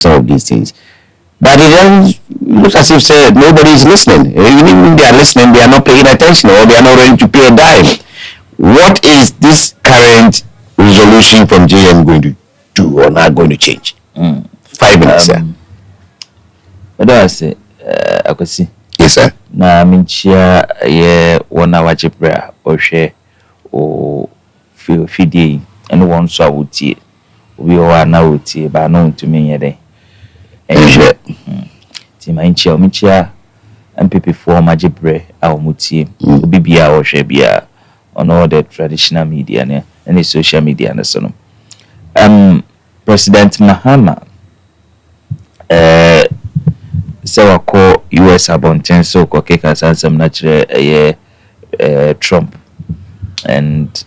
some of these things. But it doesn't look as if said nobody is listening. Even if they are listening, they are not paying attention or they are not ready to pay a dime. What is this current resolution from JM going to do or not going to change? 5 minutes, sir. What do I say? I could see. Yes, sir. Na minchia ye 1 hour chipra or share or fidi and one saw would tea. We are now tea, but known to me a day. Timanchia, Michia, and people for magic bread, our muti, Bibia or Shabia on all the traditional media and the social media and so on. President Mahama, so I call US Abonten, so Cocakas and some natural Trump and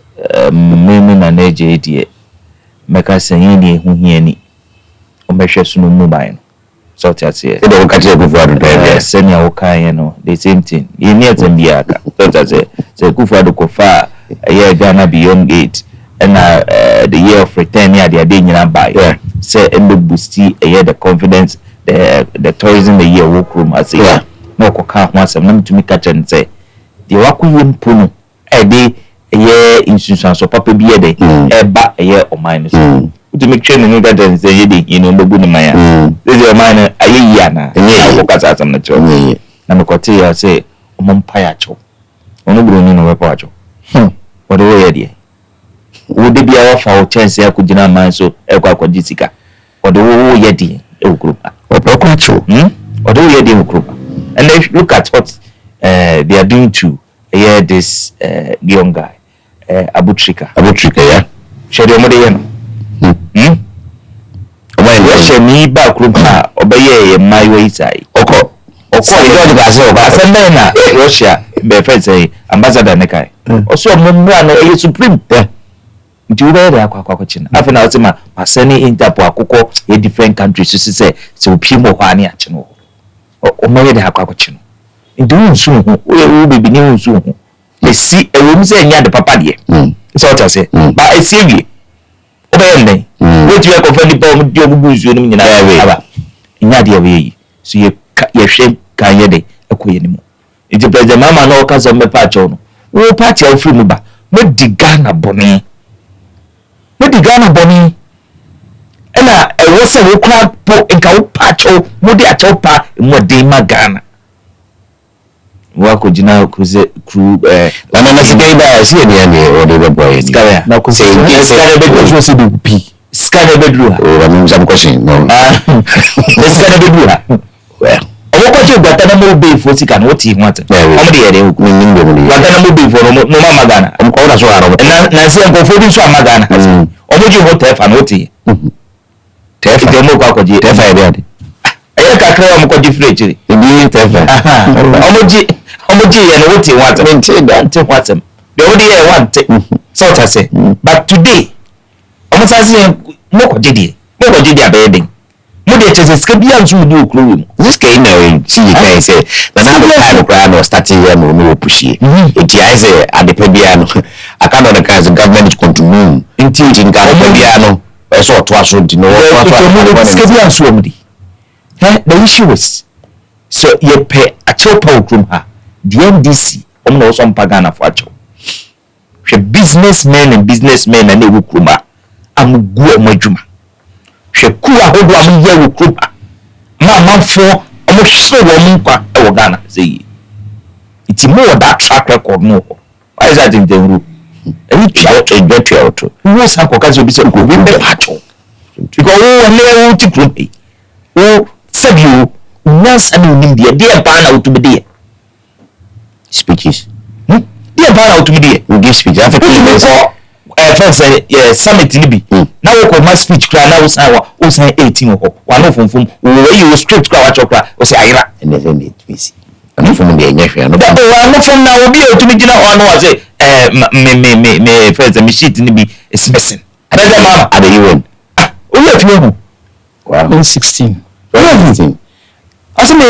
Moon and AJD, make us any who hear any, or measures no mobile. So that's it. They don't catch you senior okay, the same thing. You need to be a so that's it. So Kufa do Kofa a year Ghana beyond gate and the year of return year they are doing in buy. Say and the boosty a year the confidence the tourism the year workroom as a no coca once I'm to me catch and say the Waku Puno a day a year instance so papa be a day a back a year or minus. To make sure you that and say you know the good Maya. This is a minor a year I walk as I'm not sure. And the Cotia say Payacho. On the Bruno no Pacho. What a way idea. Would they be our for chance I could not mind so Equa Jessica or the whole Yeti group or Prococho or the Yeti group. And they look at what they are doing to this young guy Abutrika, yeah. Shadow When me back room obey my way side. Oko. Russia, be friends say Ambassador Nekai. Also, Mumbrano, Supreme. Do the Aquacochin. After now, my sending Interpol Coco, a different countries to say, so Pimo Hania Chino. Or marry the Aquacochin. In doing soon, we will be new soon. They see a room saying, the papa dear. So I say, but I see you. Obey what you are confronted by your booze in Nadia way. So you shame Kayede, a queen. It depends the mamma no cause of my patron. Oh, party of Fruba. What the Ghana bonnie? What the Ghana bonnie? And I was a crowd po and cow patch or Modia Topa in what day Magana. What could you now cruise crew? I'm not saying that I see any or the boy. Now, because Scanner bedroom. Oh, I mean, some question. No, Scanner bedroom. Well, what you got a move be for sick and what he wanted. How many are they? What a move for no Magana? I'm called as well. And Nancy and go for this one Magana. Or would you want to have an OT? Tef, the Mokaji, Tef, I did. I can't call Mokaji. Indeed, Omoji and what he wants maintain that what's him. The only want so I say. But today, almost as Moko Didi, bedding. Modi is Scabians who do crew. This came now, see, I say, but I'm a crown or starting here, no pushy. It is at the Pebiano. I can't understand the government continue until in Pebiano. I saw twice to know what Scabians woman. The issue is so you pay a chopper from her. The NDC, almost some pagana for she businessmen and they will come. I'm good majuma. She cool a whole woman here will come. Mamma for almost so woman or Ghana. Say it's more that track record. No, why is that in the room? And you try to get you out. Who was a caucus will be so good with the patron? Because oh, to group me. Oh, said you once and in the dear pan out to be there. Speeches. Dear pan out to be there. We give speech. After friends say summit Libby. Now we call my speech cry now say 18 or one from where you script cry chokra or say Ira and then it busy. I'm from the Nefia. No, I'm not from now be to me or no say me friends and me shit in be is missing. And then mama at the UN. Oh yeah, wow 16. Also me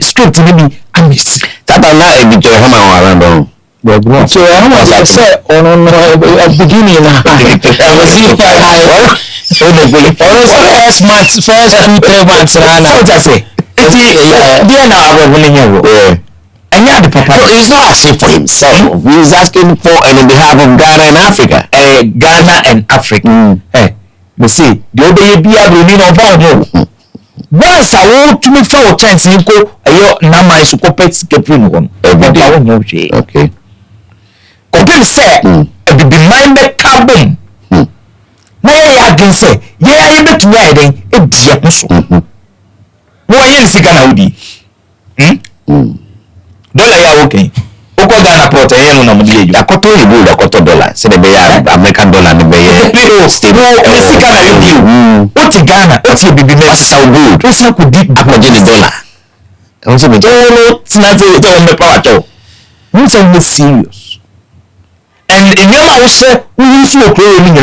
script maybe I miss. That I like a bit of hammer around. So I was say on beginning I was Oh no, boy. First 2-3 months. So just say. Dear now, I will and yeah, the papa. So he's not asking for himself. He's asking for on behalf of Ghana and Africa. Ghana and Africa. We see the other be able to know once I want to me for chance you go na my so copet skeprin one. Okay. Compare say be mind carbon. Na ya adwen say ya be to ya den e die so. Wo yin sika na odi. Dollar ya okay. Oko Ghana port yen no na mo dey. Da koto ibu da koto dollar. Say the be American dollar ne be stable. No, sika na you. What Ghana? What you be so good. What's not good deep approaching the dollar. I was saying, no, it's not the power. Who's so serious? And in your house, who use no clothing,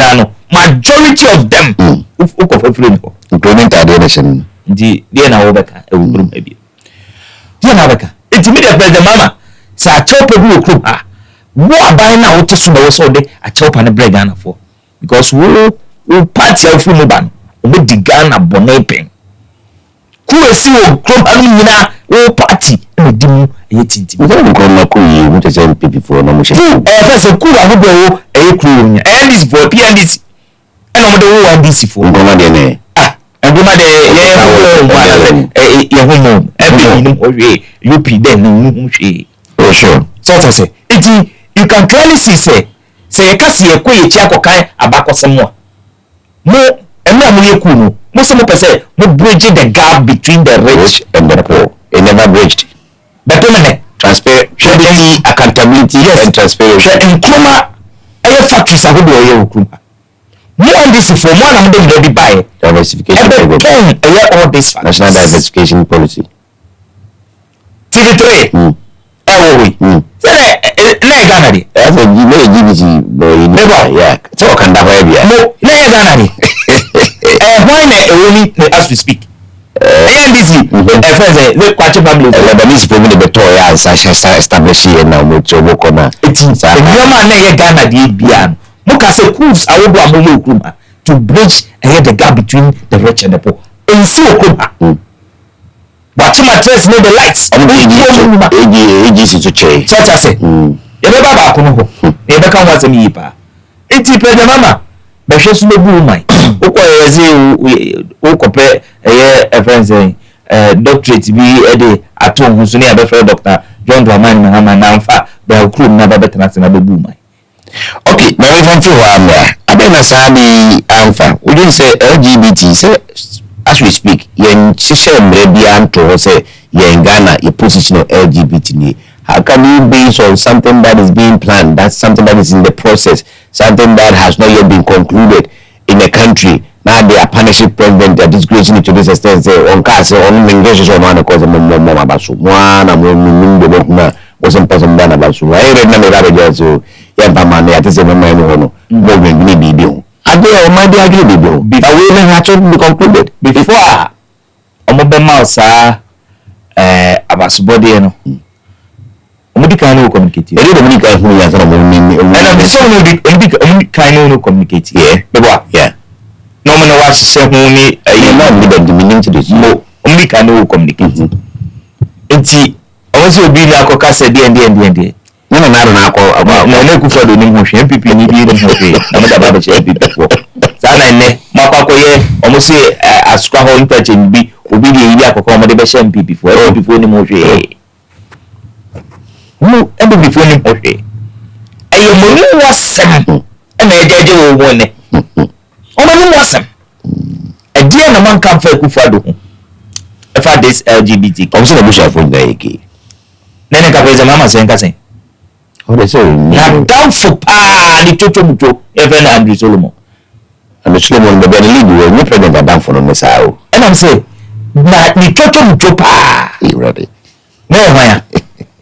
majority of them, including the nation. The now Becca, a room maybe. Dear Nabeka, it's immediate by the mama. So I chop a blue crew. What by now to small so they I chop and a bread Ghana for because we party of Funuban with the Ghana bonaping. KWESI club amina o party e dimu yetinti we don't go na ku yi we say people for no mo she first ku abudo wo ku nya and this for PNDC and no do one DC for ngoma de ne ngoma de ye homo e be ni mo hwe UP den ni mo hwe oh sure so say you can clearly see say you can see e ko ye chi akokan abakosemo mo emu mo ye ku no most of them we bridging the gap between the rich and the poor. It never bridged. The permanent transparency, accountability, yes, and transparency. In Kroma, I factories are good way of Kroma. More on this for more than them ready by diversification. All this national diversification policy. TV3. Ghana. That's a GBT boy. Yeah. So can that way? No, Ghana. When as we speak. NDC, look what family. Lebanese people in the Toya and establish here now. Muchobokona. It is a Yama Ghana Dibian. Mukase Kuz, I will go to bridge the gap between the rich and the poor. And so, watch my dress, no the lights. AG to change. Such as it. You never back on home. You never come once a year. It's a mama. But she's no blue mind. We compare a friend saying, doctorate be a day at home who's near the Dr. John Dramani Mahama now. The crew never better than another blue mind. Okay, now we want to I mean, Asadi Alpha, we didn't say LGBT, so as we speak, yen system maybe to say yen Ghana, your position of LGBT. How can you base on something that is being planned? That's something that is in the process, something that has not yet been concluded in a country. Now they are punishing president, they are disgracing it to this extent. Say on case on immigration or man cause more about so one and wasn't person done about so. I read none of that so yeah, but man, I just remember no movement maybe do. I do my dear agree do. Before we even had to be concluded. Before Omobema sa about body no. Omodika no communicate. Eri Dominica who ya sana mo and so omodika no communicate. Yeah. No man watch say hu ni not be the meaning to this. No, omodika no communicate. Enti also obi ni akoka say die. No na akọ na na ku fodo ni ho hwe MPP ni bi ni ho hwe na me da ba che MPP fo. Sa na ne makwakoye omo say asukwa ho ntache bi obi ni yi akoko omo de be she MPP fo. MPP fo ni mo hwe. No, MPP fo ni mo hwe. Ayo mo ni wasam. E na ejeje wo wo ne. Omo ni wasam. E dia na man kan fa ku fodo ho. E fa this LGBT. Omo say na busha fo nda yake. Nene ka pese mama sen ka sen. Oh, they say Na down for ni toto muto even Andrew Solomon. And Solomon the league we president down for no sao. And I'm say na ni toto muto pa. You ready? No ya.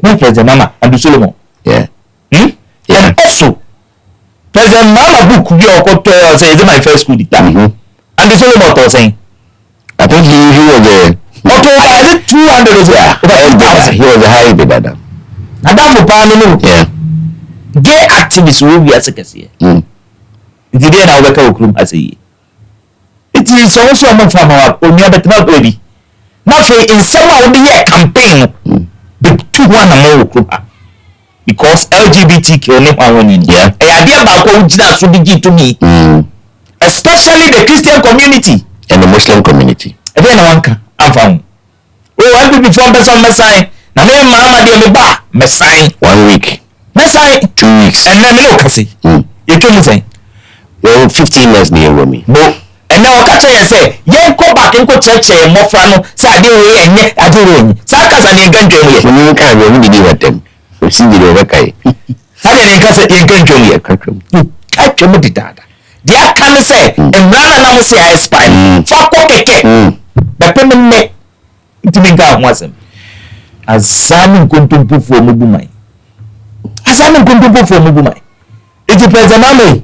No president mama Andrew Solomon. Yeah. Yeah. And also president mama book bi okoto say is my first school dictator. Andrew Solomon to saying I think he was a October 200 yeah. He was a high bidder. Adam pa no. Yeah. Gay activists will be as a case. Mm. Did they now work out room as a nti so so mo fa ma onua betema baby na fe in some a wo ye campaign the two one among group because LGBTQ ne kwa woni yeah e ade ba ko ujina so digi to me especially the Christian community and the Muslim community e be na wanka afam o wa bi before person mesai na me mama de me ba mesai 1 week mesai 2 weeks and na me o kase ye kemu say well 15 years near me bo and now catch you say yen ko back nko church mo fra no say ade we enye ade we enye sa kasa ne gandwem ye when you can we did with them we see the over kai sa ne kasa ye gandwem ye katwem di dada dia kan say emrana na mo say I spy fa ko keke be pe me ntimi ga ho asem azami kontumpu fo mo bu mai azami kontumpu fo mo bu mai iti president mame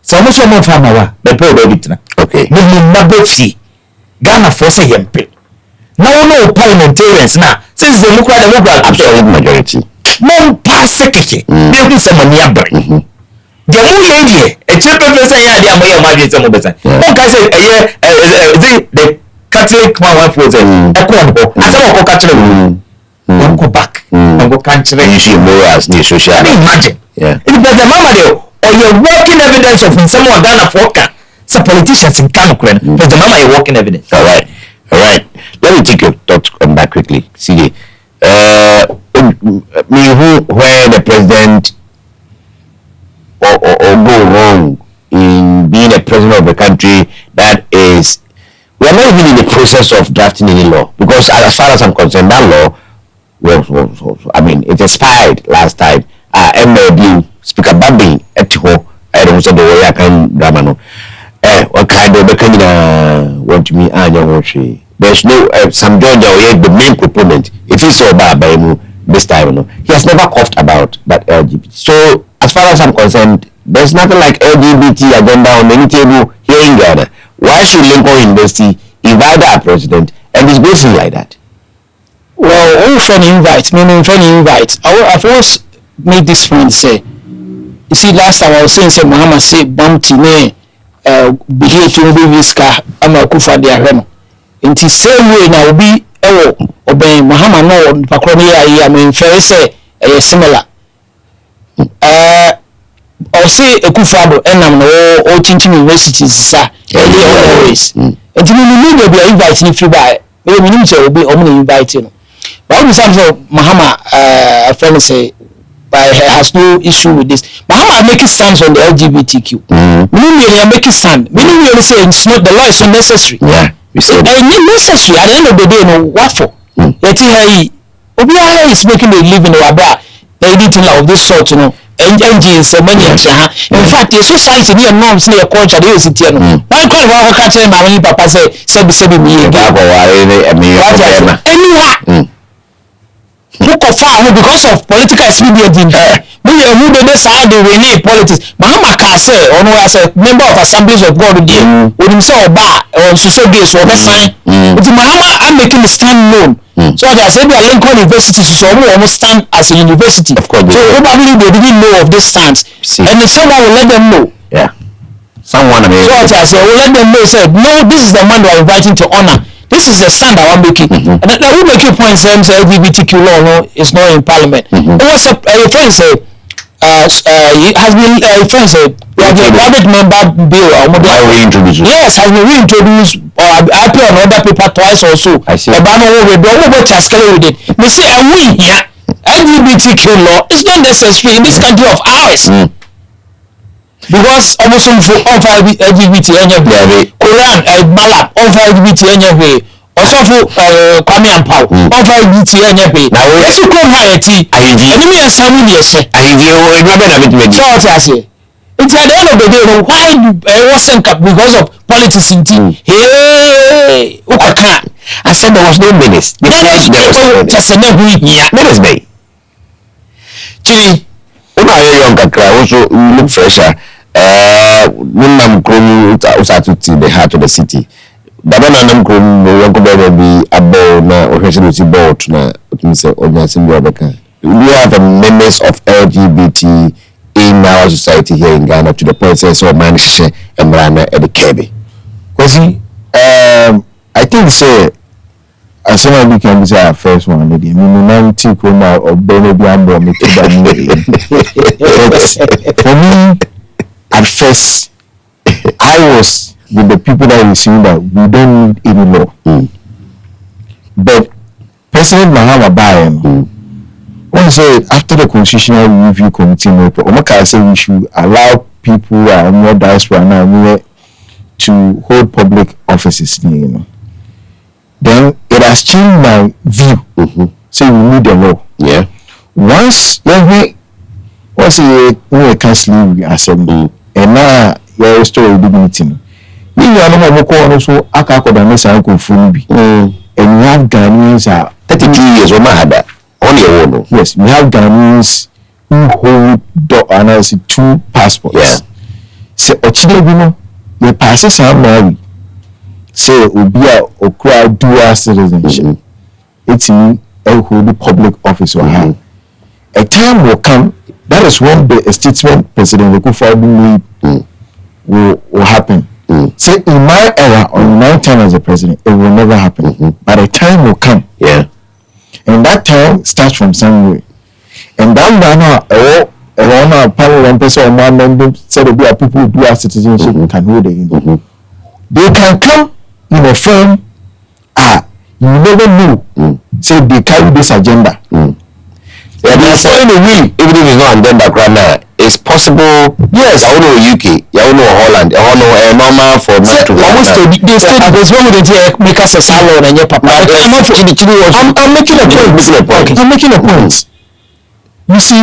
so so mo fa ma wa be pe o be bitna okay ni mabefi Ghana force yempe na wono parliamentarians na since the mukra absolute majority mon passe keke be bi se mani abre je mu ye nie e che pe say ya dia mo ye ma bi se mo besa on ka say the Catholic man for them e ko ho asa ko ka kire mo ko back mo kan kire you see more as the social imagine yeah it be the mama de or you working evidence of some Ghana for ka some politicians in Kano but the mama you working evidence all right let me take your thoughts on that quickly see me who where the president or go wrong in being a president of the country that is we are not even in the process of drafting any law because as far as I'm concerned that law I mean it expired last time MLD Speaker Babin etiho I don't say the way I can drama no what kind of want to me there's no some Georgia the main proponent it is so bad by this time no he has never coughed about that LGBT so as far as I'm concerned there's nothing like LGBT agenda on any table here in Ghana. Why should Lincoln University invite our president and it's going like that? Well, I'm trying to invite. I've always made this point say, you see, last time I was saying, Muhammad say, Bumpty me, behave to be Viska, I'm a Kufa de Areno. In the same way, now be, obey Muhammad, no, Pacronia, I mean, fair say, similar. Or say a Kufado, and I'm no teaching universities, sir, always. And to me, will be inviting if you buy, maybe will be only inviting. But always have Muhammad, a friend say, has no issue with this. Muhammad making stands on the LGBTQ. Meaning, making stand. Meaning, we say it's not the law is unnecessary. Yeah, we say that. And necessary at the end of the day, no, what for? Obiara is making a living or about anything of this sort, you know. Engines and money. In fact, the society near norms near culture, they use it here. Why can't I catch him? My only papa say, "Sebi me." Anyway, book of fire because of political expediency. We who the best side they need politics. Mahama can say, or no, as a member of Assemblies of God, with himself bar or society or best sign. But Mahama, I'm making the stand known. So as I said, the Lincoln University is almost stand as a university. Of course, so probably they didn't know of this stands, and someone will let them know. Yeah, someone. So as I said, will let them know. Said, no, this is the man we are inviting to honor. This is the stand that I'm making. And then we make a point saying LGBTQ law no, is not in Parliament. It was a friend said, has been a friend said, we have a private member bill. Yes, has been reintroduced or appear on other paper twice or so. I see. The banner will be with it. We say, and we here, LGBTQ law is not necessary in this country of ours. Because almost all LGBT anyway, Quran, Malap, all LGBT anyway, also for Kwame and Pau, all LGBT anyway. Now, let's go variety. I mean, some years. I remember so what I say. It's at the end of the day, why wasn't because of politics in team? Hey, I said there was no menace. Just a menace. Chidi, I young kakra also look fresher. Nunam krum usatuti the heart of the city. Dabana nam krum yanko be abo na ohwese board na otumse onyasim obeka. We have a menace of LGBT in our society here in Ghana to the point say so man she emrana e de kebe. Kwesi I think so. As soon as we can be our first one, maybe take home or baby ambo me to for me, at first, I was with the people that were saying that we don't need any law. But President Mahama Bayen, when say after the Constitutional Review Committee, Omaka said we should allow people who are more diaspora now to hold public offices, then it has changed my view. So we need a law. Yeah. Once you can slavery assembly, and now you restore dignity. You are no more also and we have Ghanaians 32 years or Mahada on your own. Yes, we have Ghanaians who hold 2 passports. Yeah. So Ochidebino, they pass some marry. So Ubia Okra dual citizenship. It's in a public office or have. A time will come, that is when the statement President Akufo-Addo made will happen. Say in my era or in my time as a president, it will never happen. But a time will come. Yeah. And that time starts from somewhere. And that one panel one person one member said there are people who do have citizenship can hold it. They can come in a form. You never know. So they carry this agenda. Yeah, there's in a way, even if it's not agenda right now, it's possible. Yes, I know UK, I know Holland, I know normal for not to almost they say there's one with the make us a salon and your papa. I'm making a point. I'm making a point. You see,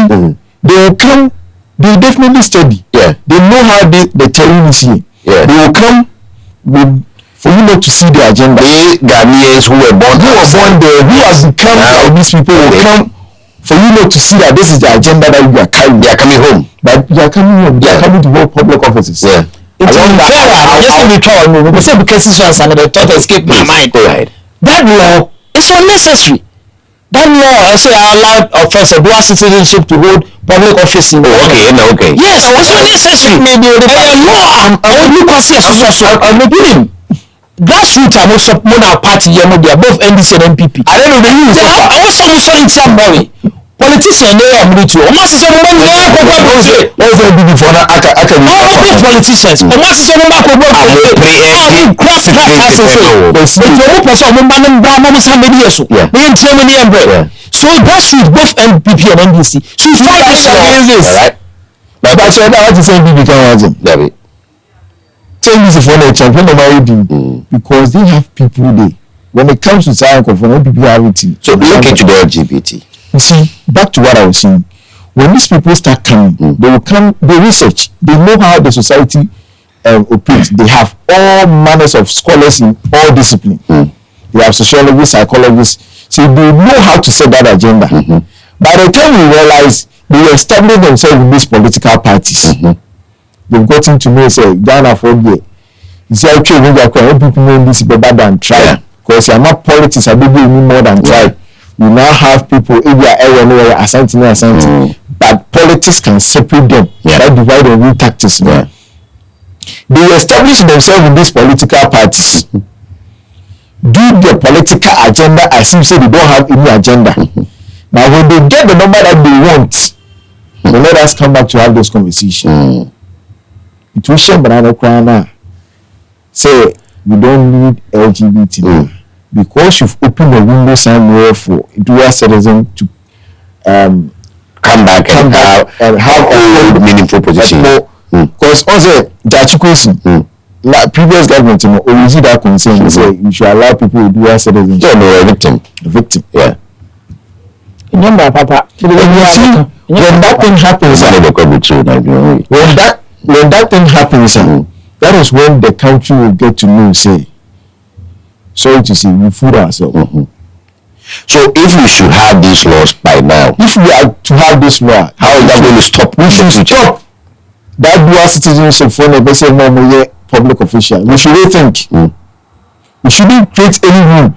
they will come, they definitely study. Yeah. They know how the terrain is here. Yeah. They will come with, for you not to see the agenda. They Ghanaians who were born there, who has become now, these people will come for you not to see that this is the agenda that you are carrying. They are coming home. But you are coming home. They are coming to hold public offices. Yeah. Because this one the thought escaped my mind. That law is unnecessary. That law, I say, I allowed offense or dual citizenship to hold public office in the okay. Yes, it's unnecessary. I'm repeating. Grassroots are most of our party, they are both NDC and MPP. I don't know the news. I also saying somebody. Politicians, they are military. Almost so many politicians. Almost so many so grassroots, both MPP and NDC. So you fight this, right? But I said, I want to say MPP can change for the champion because they have people there. When it comes to science, MPP have it. So look into the LGBT. You see, back to what I was saying. When these people start coming, they will come, they research, they know how the society operates. They have all manners of scholars in all disciplines. They have sociologists, psychologists, so they know how to set that agenda. By the time we realize they establish themselves in these political parties, they've gotten to know, say, Ghana for year. You say, okay, people know this better than try. Because you're not politics, I don't do more than try. We now have people in their area assigning, but politics can separate them. That divide and rule tactics. They establish themselves in these political parties, do their political agenda as if say they don't have any agenda. Now when they get the number that they want, they let us come back to have this conversation. Intuition banana crana say we don't need LGBT because you've opened the window somewhere for dual citizen to come back and have a meaningful position. Because also that's KWESI. Like previous government, always that concern say you should allow people to dual citizen. No, a victim. Yeah. Remember, Papa. When that thing happens, when that thing happens, that is when the country will get to know, say, sorry to say, we fool ourselves. So if we should have these laws by now, if we are to have this law, how is that going to stop? We should stop that dual citizenship for the best public official. We should rethink. We shouldn't create any rule.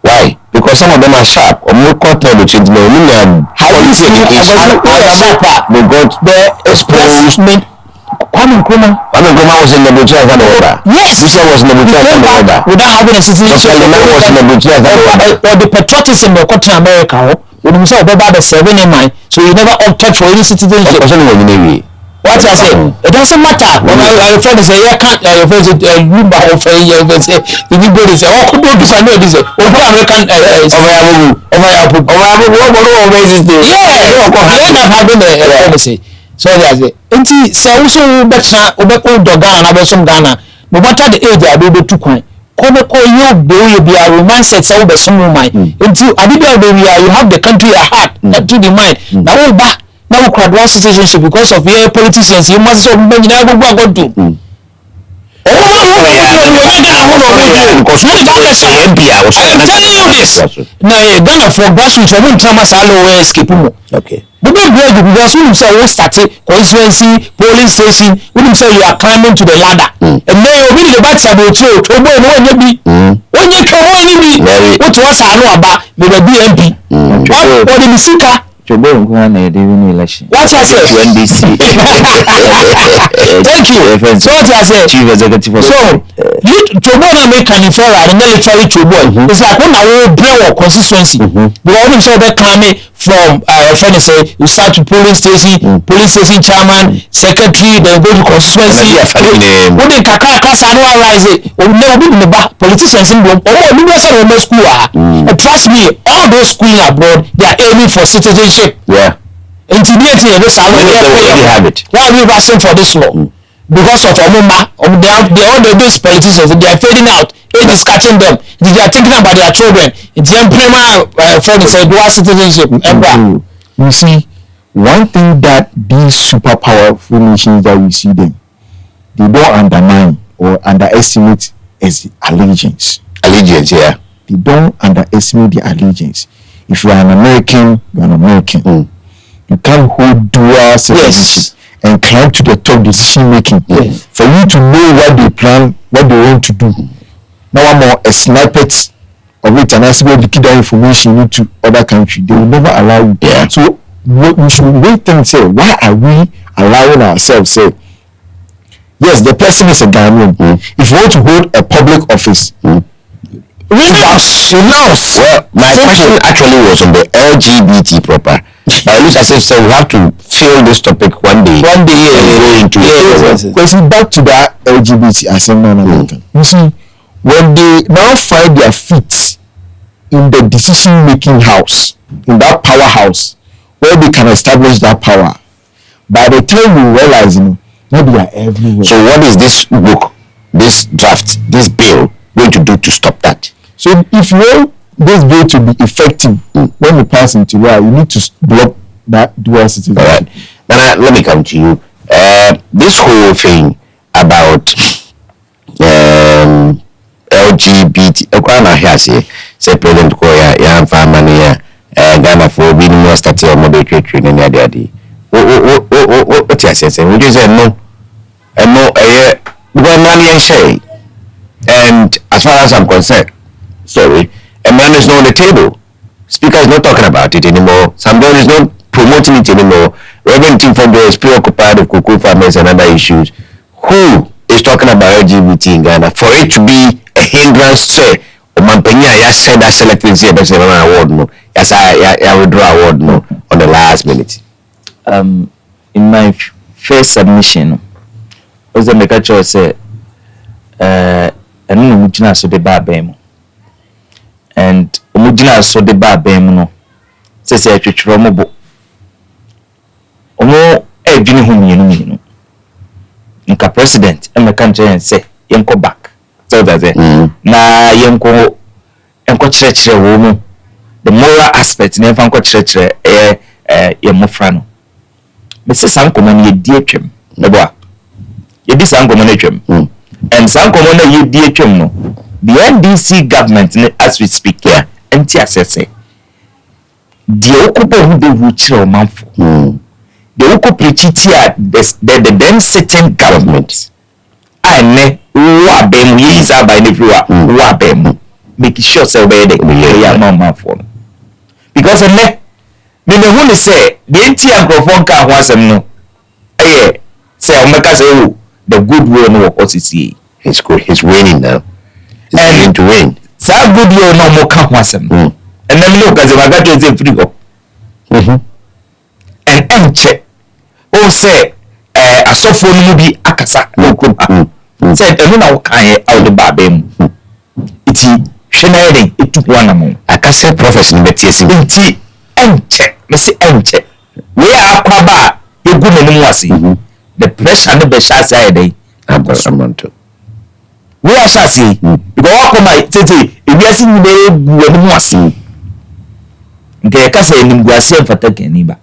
Why? Because some of them are sharp. Or more content which is more. How do you see the exposement? Kwame Nkrumah was in the military as an order. Yes. Bishop was in the military as an order. Without having a citizenship. Was in the military as an order. Or the patriotism of Cotton America. When you say about the 7 in mind, so you never opted for any citizenship. What I say, it doesn't matter. When my friend say, I can't, your friend say, you buy a friend, you say, the people say, oh, could you say, no, this is, oh, American, yeah, having a policy. So that's it. And see, also, better, Ghana, some Ghana, no matter the age, I will be too kind. Come you be a romance at some mind. Until you have the country at heart, not to the mind. Now, all back. Now crowd one citizenship because of your politicians. You must have been able to do. Ghana for grassroots, I won't tell us how escape. Okay. The big word because we say we started constituency, polling station, we say you are climbing to the ladder. And now you really about to about you, when you can what was I know about the BNP. Or the Misika. What's I said? NDC. Thank you. So what I said? Chief Executive. So you Tobo make an inferior and military Tobo. It's like when I will blow consistency. Because when so that climate from friend say you start to police station chairman, secretary, then go to constituency. When they class analyze it, we never be the politicians in Rome. Oh, you was a school. And trust me, all those schools abroad, they are aiming for citizenship. Yeah. Intimidating this already have it. Why are we rushing for this law? Because of Omuma, they all these politicians, they are fading out. It is catching them. They are thinking about their children. It's the employment friend said dual citizenship. You see, one thing that these super powerful nations that we see them, they don't undermine or underestimate is allegiance. Allegiance, yeah. They don't underestimate the allegiance. If you are an American, you are an American. You can't hold dual citizenship and climb to the top decision making. For you to know what they plan, what they want to do. Now I'm more a snippet of it and I see the kid information into other countries. They will never allow you. Yeah. So what we should wait and say, why are we allowing ourselves say, yes, the person is a Ghanaian. If you want to hold a public office, renounce. Well, my question actually was on the LGBT proper. But it looks as if we have to fill this topic one day. Go into it. Because back to that LGBT as a non-American. You see, when they now find their feet in the decision-making house, in that powerhouse, where they can establish that power, by the time you realize, maybe they are everywhere. So what is this book, this draft, this bill going to do to stop that? So if you want this bill to be effective when you pass into law, you need to block that dual citizenship. All right. Now let me come to you. This whole thing about LGBT, say President Koya, Yan Famania, Ghana for being more static or moderate training. What you say? Would you say no? And no, because money and say, and as far as I'm concerned, sorry, a man is not on the table. Speaker is not talking about it anymore. Somebody is not promoting it anymore. Reverend Tim Fondo is preoccupied with cocoa farmers and other issues. Who is talking about LGBT in Ghana? For it to be a hindrance, say, Omampenya, ya said that selecting say that's an award no. Yes, I withdraw award no on the last minute. In my first submission, was the make say and no mujina so de ba bem. And mujina so de ba bem no. Say twetwero mo bo. Omo edwini ho mienu. Nka president e meka nche say yenko back. So that's it. Na yenko enko kyerɛkyerɛ wo mu. The moral aspect na enko kyerɛkyerɛ yemofra no. Me say sankomo na yedi atwam. Mebo a. Yedi sankomo na atwam. And sankomo na yedi atwam no. The NDC government as we speak here, enti asese. The okupo hu de hu kyerɛ omanfo. The okupo chitia the then sitting government. Ane wa bem is by the wa bem. Make sure say obey the omanfo. Because me hu say the enti agrofon ka ho asem no. say omeka say oh the goodwill no work OCCA. He's good. He's winning now. He's going to win. Say goodwill no more can wasem. And then look as if I got to free go. And check. Oh say asofo no bi akasa no kupa. Say enu na wokan out the babem. Iti hwena yeden etupu anamo. Akasa prophecy no betiesi. Iti enche. Me say enche. We akwaba egu nanim wase. The pressure no be sha say yeden. Akosamonto. We are sha say because wakoma tete ewiase ni be egu nanim wase. Nke kasa enimguase mfata kaniba.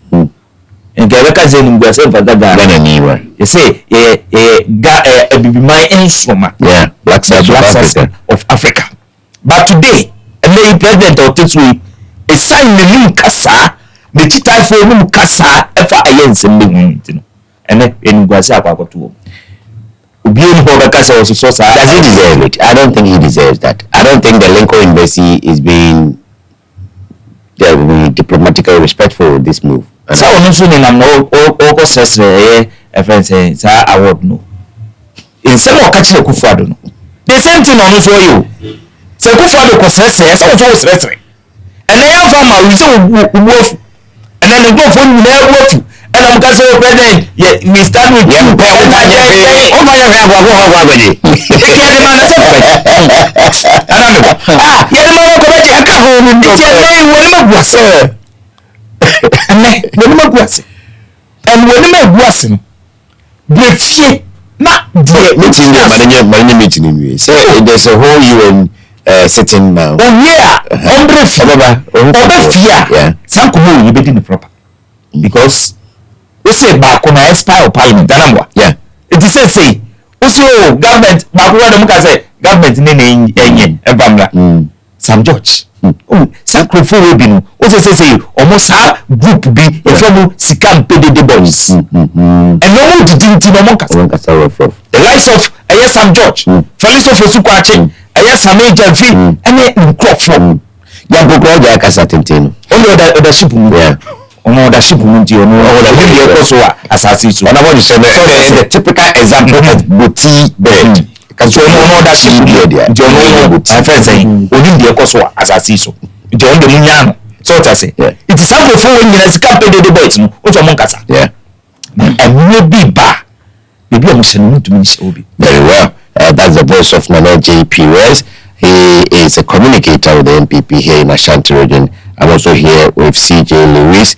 Nke kasa enimguase mfata Gana niwa. You say my instrument. Yeah, black Africa. Of Africa. But today, the president of this week is signing the new kasa, the chita for new kasa, ever against the new and then in Guasa Papato. Does he deserve it? I don't think he deserves that. I don't think the Lincoln Embassy is being diplomatically respectful with this move. So no sooner than all says a friend saying award no. In some more catching a kufado no. The same thing on for you. So kufado says almost rhetoric. And then I found my wolf and then the wolf will never wolf. And I'm going to president. Yeah, we start with you. Oh my God. And when you was break not meeting. So there's a whole UN sitting now. Yeah. Some community you be in the proper because we say back on a style parliament. Yeah. It is say also government back when say government in Sam George. Sacrifice will be no. Also say almost have group be a from Sikam PDD boys. And no more didn't no more the likes of Sam George, Felix of Sukwachi, Sam Agency, and then crop from Yabugo Kasa Tintin. Only the soup. Yeah. Ono da soup munti ono the also assassin. What about the typical example of boutique bed? Because you know that she did my friend saying, "Only the Kosoa as I see so." John the Munyano. So to say, it is time for when you can't pay the boys, which are Moncasa. Yeah. And maybe bar. Maybe I'm saying to me, very well. That's the voice of Nana J.P. West. He is a communicator with the NPP here in Ashanti region. I'm also here with CJ Lewis.